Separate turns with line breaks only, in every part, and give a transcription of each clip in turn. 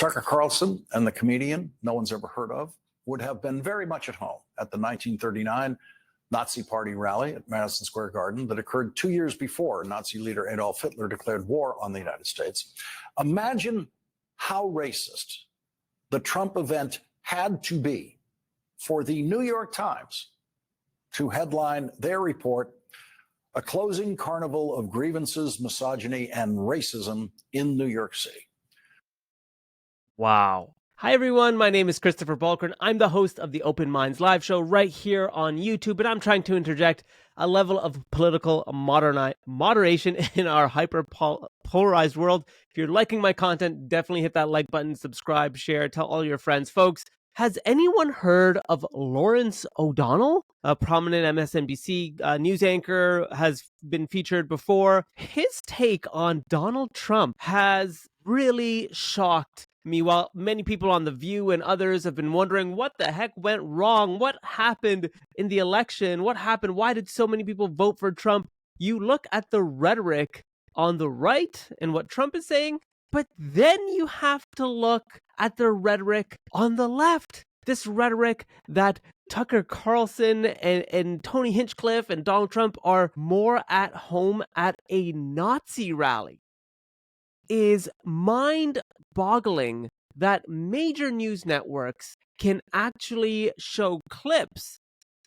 Tucker Carlson and the comedian no one's ever heard of would have been very much at home at the 1939 Nazi Party rally at Madison Square Garden that occurred 2 years before Nazi leader Adolf Hitler declared war on the United States. Imagine how racist the Trump event had to be for the New York Times to headline their report, "A Closing Carnival of Grievances, Misogyny, and Racism in New York City."
Wow. Hi, everyone. My name is Christopher Balkaran. I'm the host of the Open Minds live show right here on YouTube, and I'm trying to interject a level of political moderation in our hyper-polarized world. If you're liking my content, definitely hit that like button, subscribe, share, tell all your friends. Folks, has anyone heard of Lawrence O'Donnell? A prominent MSNBC news anchor, has been featured before. His take on Donald Trump has really shocked me. While many people on The View and others have been wondering what the heck went wrong, what happened in the election, what happened, why did so many people vote for Trump? You look at the rhetoric on the right and what Trump is saying, but then you have to look at the rhetoric on the left. This rhetoric that Tucker Carlson and Tony Hinchcliffe and Donald Trump are more at home at a Nazi rally is mind-boggling that major news networks can actually show clips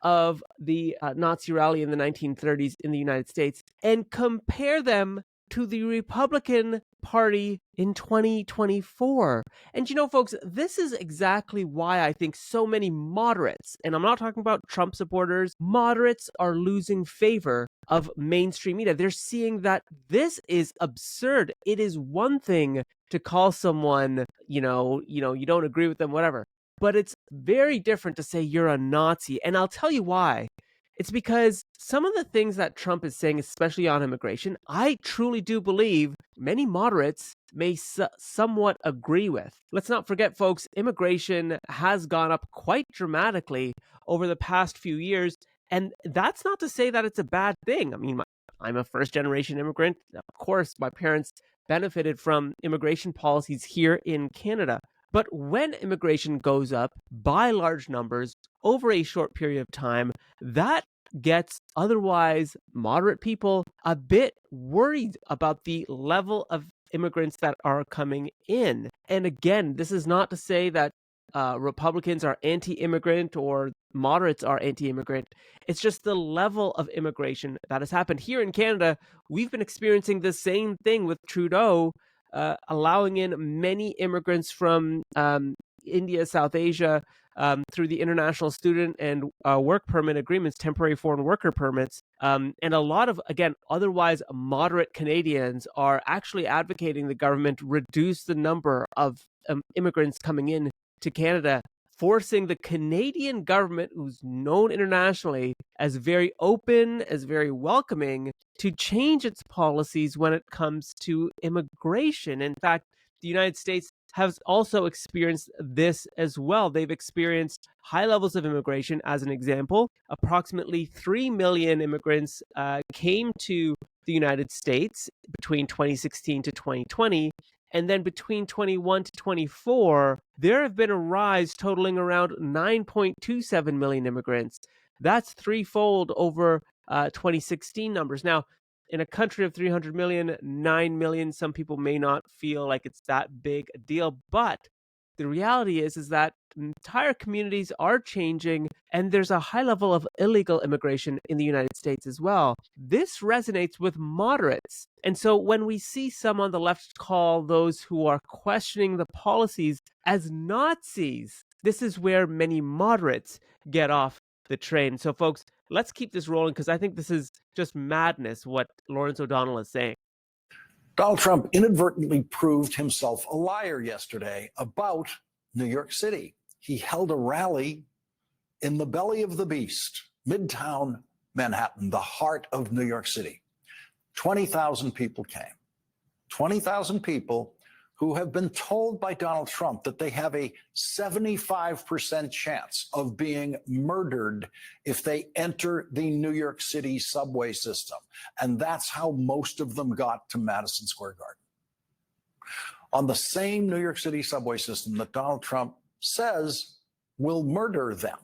of the Nazi rally in the 1930s in the United States and compare them to the Republican Party in 2024. And you know, folks, this is exactly why I think so many moderates, and I'm not talking about Trump supporters, moderates are losing favor of mainstream media. They're seeing that this is absurd. It is one thing to call someone, you don't agree with them, whatever. But it's very different to say you're a Nazi. And I'll tell you why. It's because some of the things that Trump is saying, especially on immigration, I truly do believe many moderates may somewhat agree with. Let's not forget, folks, immigration has gone up quite dramatically over the past few years. And that's not to say that it's a bad thing. I mean, I'm a first-generation immigrant. Of course, my parents benefited from immigration policies here in Canada. But when immigration goes up by large numbers over a short period of time, that gets otherwise moderate people a bit worried about the level of immigrants that are coming in. And again, this is not to say that Republicans are anti-immigrant or moderates are anti-immigrant. It's just the level of immigration that has happened. Here in Canada, we've been experiencing the same thing with Trudeau, allowing in many immigrants from India, South Asia, through the international student and work permit agreements, temporary foreign worker permits. And a lot of, again, otherwise moderate Canadians are actually advocating the government reduce the number of immigrants coming in to Canada, forcing the Canadian government, who's known internationally as very open, as very welcoming, to change its policies when it comes to immigration. In fact, the United States has also experienced this as well. They've experienced high levels of immigration. As an example, approximately 3 million immigrants came to the United States between 2016 to 2020. And then between 21 to 24, there have been a rise totaling around 9.27 million immigrants. That's threefold over 2016 numbers. Now, in a country of 300 million, 9 million, some people may not feel like it's that big a deal. But the reality is that entire communities are changing, and there's a high level of illegal immigration in the United States as well. This resonates with moderates. And so when we see some on the left call those who are questioning the policies as Nazis, this is where many moderates get off the train. So folks, let's keep this rolling, because I think this is just madness what Lawrence O'Donnell is saying.
Donald Trump inadvertently proved himself a liar yesterday about New York City. He held a rally in the belly of the beast, Midtown Manhattan, the heart of New York City. 20,000 people came. 20,000 people who have been told by Donald Trump that they have a 75% chance of being murdered if they enter the New York City subway system. And that's how most of them got to Madison Square Garden. on the same New York City subway system that Donald Trump says will murder them.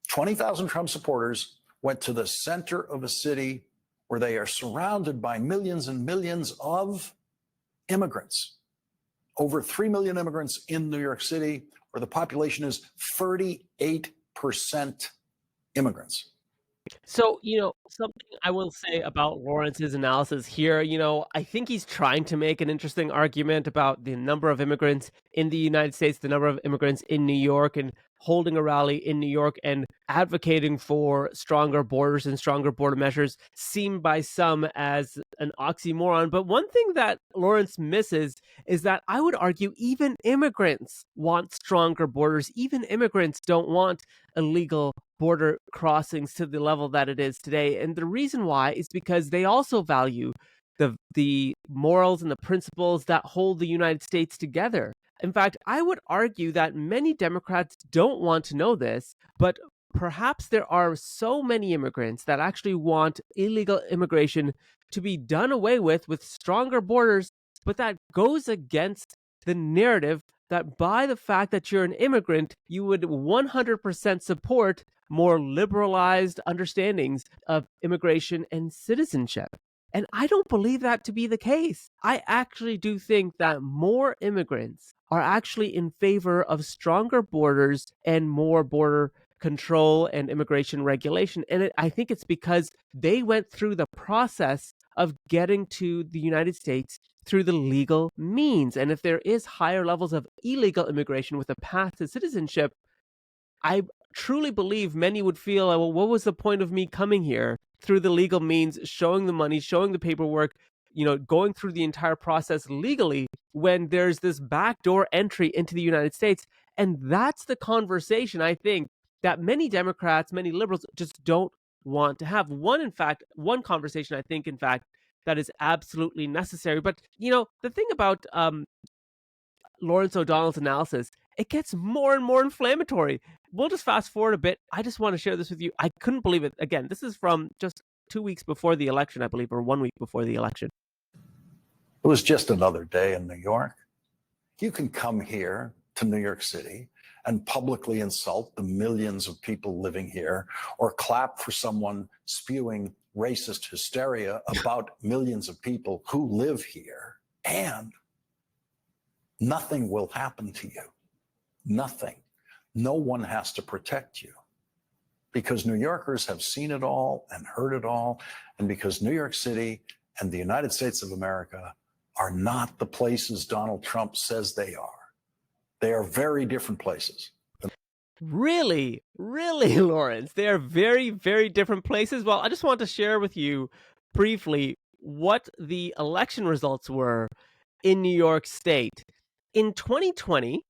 20,000 Trump supporters went to the center of a city where they are surrounded by millions and millions of immigrants. Over 3 million immigrants in New York City, where the population is 38% immigrants.
So, something I will say about Lawrence's analysis here, I think he's trying to make an interesting argument about the number of immigrants in the United States, the number of immigrants in New York, and holding a rally in New York and advocating for stronger borders and stronger border measures seem by some as an oxymoron. But one thing that Lawrence misses is that I would argue even immigrants want stronger borders. Even immigrants don't want illegal border crossings to the level that it is today. And the reason why is because they also value the morals and the principles that hold the United States together. In fact, I would argue that many Democrats don't want to know this, but perhaps there are so many immigrants that actually want illegal immigration to be done away with stronger borders, but that goes against the narrative that by the fact that you're an immigrant, you would 100% support more liberalized understandings of immigration and citizenship. And I don't believe that to be the case. I actually do think that more immigrants are actually in favor of stronger borders and more border control and immigration regulation. And I think it's because they went through the process of getting to the United States through the legal means. And if there is higher levels of illegal immigration with a path to citizenship, I truly believe many would feel, well, what was the point of me coming here through the legal means, showing the money, showing the paperwork, going through the entire process legally when there's this backdoor entry into the United States? And that's the conversation, I think, that many Democrats, many liberals just don't want to have. One conversation, I think, in fact, that is absolutely necessary. But, the thing about Lawrence O'Donnell's analysis, it gets more and more inflammatory. We'll just fast forward a bit. I just want to share this with you. I couldn't believe it. Again, this is from just 2 weeks before the election, I believe, or 1 week before the election.
It was just another day in New York. You can come here to New York City and publicly insult the millions of people living here, or clap for someone spewing racist hysteria about millions of people who live here, and nothing will happen to you. Nothing. No one has to protect you, because New Yorkers have seen it all and heard it all, and because New York City and the United States of America are not the places Donald Trump says they are. They are very different places.
Really, Lawrence, they are very, very different places. Well, I just want to share with you briefly what the election results were in New York State. In 2020,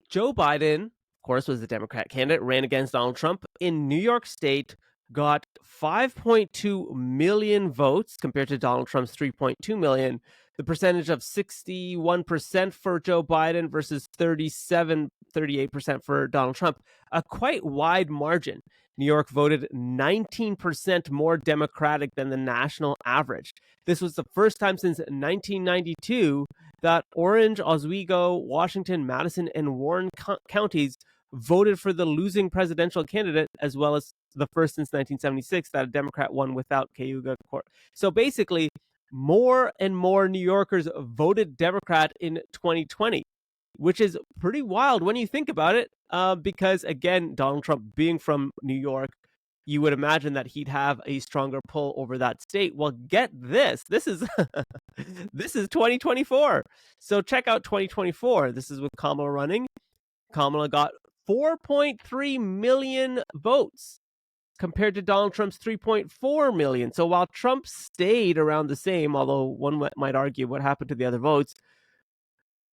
Joe Biden, of course, was the Democrat candidate, ran against Donald Trump in New York State, got 5.2 million votes compared to Donald Trump's 3.2 million. The percentage of 61% for Joe Biden versus 38% for Donald Trump, a quite wide margin. New York voted 19% more Democratic than the national average. This was the first time since 1992 that Orange, Oswego, Washington, Madison, and Warren counties voted for the losing presidential candidate, as well as the first since 1976 that a Democrat won without Cayuga Court. So basically, more and more New Yorkers voted Democrat in 2020, which is pretty wild when you think about it, because, again, Donald Trump being from New York, you would imagine that he'd have a stronger pull over that state. Well, get this. This is this is 2024. So check out 2024. This is with Kamala running. Kamala got 4.3 million votes compared to Donald Trump's 3.4 million. So while Trump stayed around the same, although one might argue what happened to the other votes,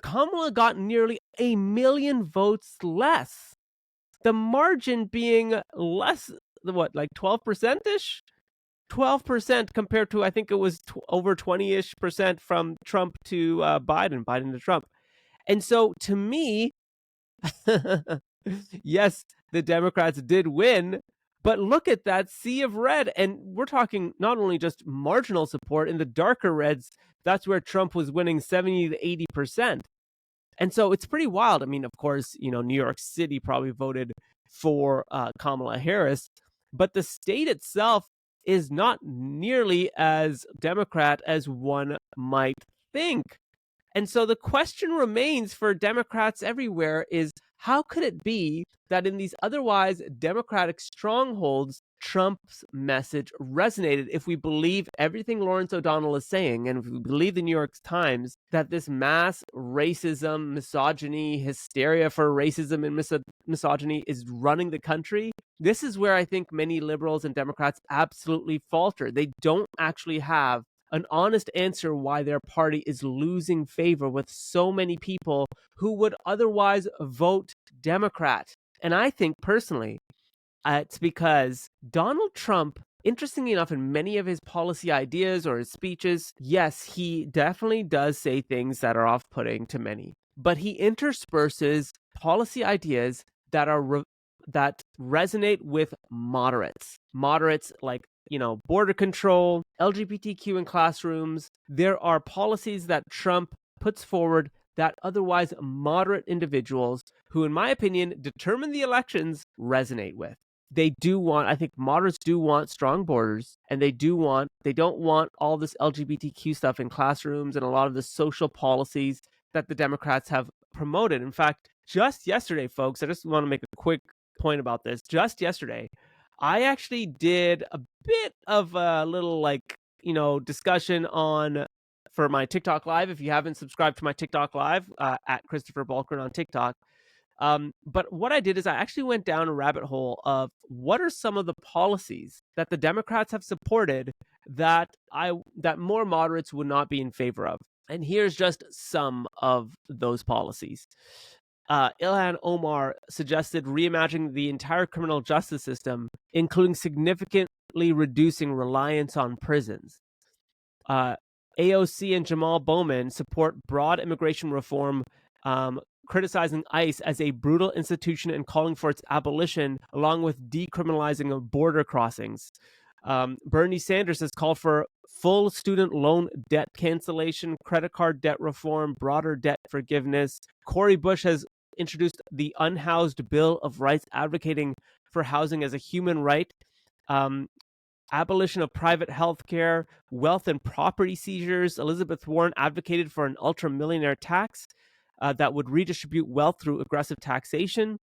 Kamala got nearly 1 million votes less. The margin being less, like 12%-ish? 12% compared to, I think it was over 20-ish% from Trump to Biden to Trump. And so to me, yes, the Democrats did win, But look at that sea of red. And we're talking not only just marginal support in the darker reds, that's where Trump was winning 70 to 80%. And so it's pretty wild. I mean, of course, New York City probably voted for Kamala Harris, but the state itself is not nearly as Democrat as one might think. And so the question remains for Democrats everywhere is, how could it be that in these otherwise Democratic strongholds, Trump's message resonated? If we believe everything Lawrence O'Donnell is saying, and if we believe the New York Times, that this mass racism, misogyny, hysteria for racism and misogyny is running the country, this is where I think many liberals and Democrats absolutely falter. They don't actually have an honest answer why their party is losing favor with so many people who would otherwise vote Democrat. And I think personally, it's because Donald Trump, interestingly enough, in many of his policy ideas or his speeches, yes, he definitely does say things that are off-putting to many, but he intersperses policy ideas that are that resonate with moderates like border control, LGBTQ in classrooms. There are policies that Trump puts forward that otherwise moderate individuals who, in my opinion, determine the elections resonate with. They do want, I think moderates do want strong borders, and they don't want all this LGBTQ stuff in classrooms and a lot of the social policies that the Democrats have promoted. In fact, just yesterday, folks, I just want to make a quick point about this. Just yesterday, I actually did a bit of a little discussion for my TikTok live. If you haven't subscribed to my TikTok live, at Christopher Balkaran on TikTok. But what I did is I actually went down a rabbit hole of what are some of the policies that the Democrats have supported that more moderates would not be in favor of. And here's just some of those policies. Ilhan Omar suggested reimagining the entire criminal justice system, including significantly reducing reliance on prisons. AOC and Jamal Bowman support broad immigration reform, criticizing ICE as a brutal institution and calling for its abolition, along with decriminalizing of border crossings. Bernie Sanders has called for full student loan debt cancellation, credit card debt reform, broader debt forgiveness. Cori Bush has introduced the Unhoused Bill of Rights, advocating for housing as a human right. Abolition of private health care, wealth and property seizures. Elizabeth Warren advocated for an ultra-millionaire tax that would redistribute wealth through aggressive taxation.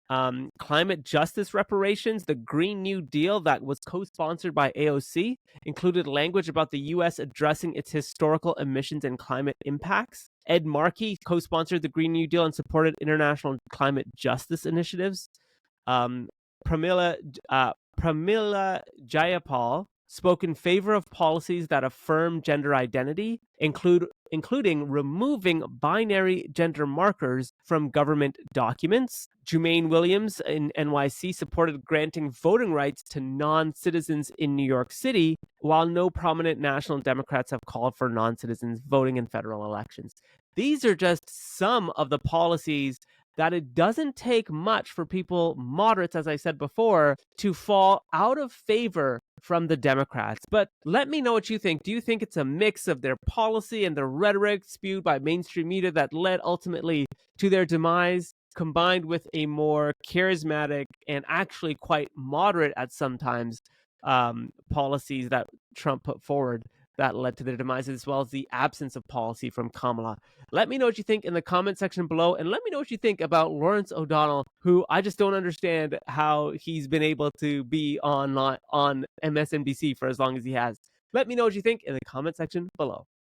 Climate justice reparations. The Green New Deal that was co-sponsored by AOC included language about the U.S. addressing its historical emissions and climate impacts. Ed Markey co-sponsored the Green New Deal and supported international climate justice initiatives. Pramila Jayapal spoke in favor of policies that affirm gender identity, including removing binary gender markers from government documents. Jumaine Williams in NYC supported granting voting rights to non-citizens in New York City, while no prominent national Democrats have called for non-citizens voting in federal elections. These are just some of the policies that it doesn't take much for people, moderates, as I said before, to fall out of favor from the Democrats. But let me know what you think. Do you think it's a mix of their policy and the rhetoric spewed by mainstream media that led ultimately to their demise, combined with a more charismatic and actually quite moderate at sometimes policies that Trump put forward that led to their demise, as well as the absence of policy from Kamala? Let me know what you think in the comment section below, and let me know what you think about Lawrence O'Donnell, who I just don't understand how he's been able to be on MSNBC for as long as he has. Let me know what you think in the comment section below.